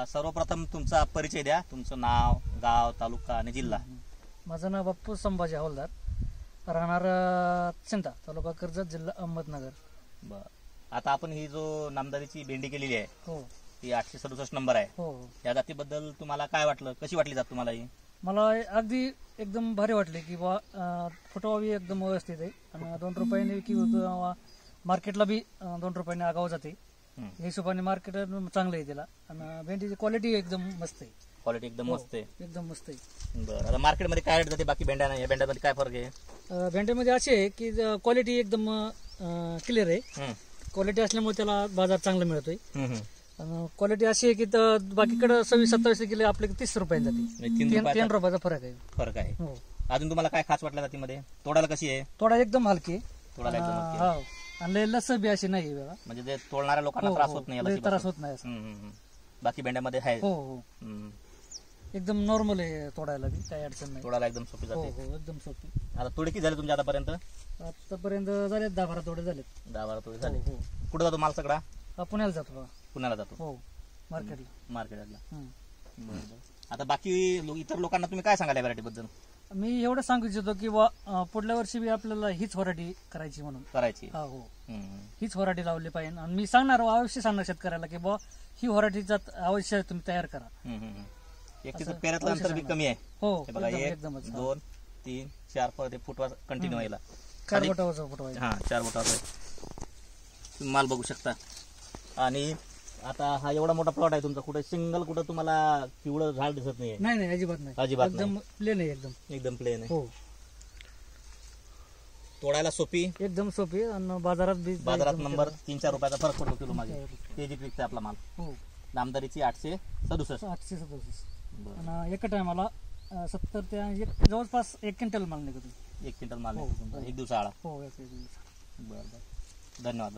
सर्वप्रथम तुमचा परिचय द्या, तुमचं नाव, गाव, तालुका आणि जिल्हा. माझं नाव बाप्पू संभाजी हवालदार, राहणार चिंता, तालुका कर्जत, जिल्हा अहमदनगर. बर, आता आपण ही जो नामदारीची भेंडी केलेली आहे, हो, ही 867 नंबर आहे. हो. या जातीबद्दल तुम्हाला काय वाटलं, कशी वाटली जात तुम्हाला ही? मला अगदी एकदम भारी वाटले की बा फुटवा बी एकदम व्यवस्थित आहे आणि 2 रुपयाने किंवा मार्केटला बी 2 रुपयाने आगाव जाते. हिशोबाने मार्केट चांगलं आहे त्याला आणि भेंडीची क्वालिटी एकदम मस्त आहे. क्वालिटी एकदम मस्त आहे. एकदम मस्त आहे. बरं, आता मार्केटमध्ये काय रेट जाते बाकी भेंड्या, या भेंड्यामध्ये काय फरक आहे? भेंड्यामध्ये असे आहे की क्वालिटी एकदम क्लिअर आहे. क्वालिटी असल्यामुळे त्याला बाजार चांगला मिळतोय. क्वालिटी अशी आहे की बाकीकडे 26-27 किलो आपले 30 रुपयांनी जाते. 3 रुपयाचा फरक आहे. हो. अजून तुम्हाला काय खास वाटलं जातीमध्ये? तोडायला कशी आहे? तोडा एकदम हलकी. तोडायला एकदम हलकी. आणि लस बी अशी नाही बघा, म्हणजे ते तोडणाऱ्या लोकांना त्रास होत नाही. त्रास होत नाही. बाकी भेंड्यामध्ये आहे. हो, एकदम नॉर्मल आहे तोडायला बी, काही अडचण नाही. तोडायला एकदम सोपी जाते. हो, एकदम सोपी. आता तोडे किती झाले तुमच्या आतापर्यंत? आतापर्यंत झाले 10-12 तोडे झालेत. 10-12 तोडे झाले. कुठे जातो माल सगळा? पुण्याला जातो बघा. पुण्याला जातो. हो, मार्केटला. आता बाकी इतर लोकांना तुम्ही काय सांगाल या व्हरायटी बद्दल? मी एवढं सांगू इच्छितो की पुढल्या वर्षी बी आपल्याला हीच व्हरायटी करायची म्हणून. करायची? हो, हीच व्हरायटी लावली पाहिजे. आणि मी सांगणार, अवश्य सांगणार शेतकऱ्याला की ही व्हरायटीचा अवश्य तुम्ही तयार करा. एक तिथं पेरातलं अंतर बी कमी आहे. हो, बघा, 1 2 3 4 परत फुटवा कंटिन्यू व्हायला. 4 बोटावरचा फुटवा. हा, 4 बोटावर तुम्ही माल बघू शकता. आणि आता हा एवढा मोठा प्लॉट आहे तुमचा, कुठे सिंगल कुठं तुम्हाला पिवळं झाड दिसत नाहीये? नाही, अजिबात नाही. अजिबात एकदम प्लेन आहे. एकदम प्लेन आहे. हो, तोडायला सोपी, एकदम सोपी. आणि बाजारात नंबर 3-4 रुपयाचा फरक पडतो किलो मागे. तेजीत विकते आपला माल. हो, नामदारीची 867. आणि एका टायमाला 70 ते जवळपास 1 क्विंटल माल निघतो. 1 क्विंटल माल निघतो एक दिवसा आळा. हो, बरं, धन्यवाद.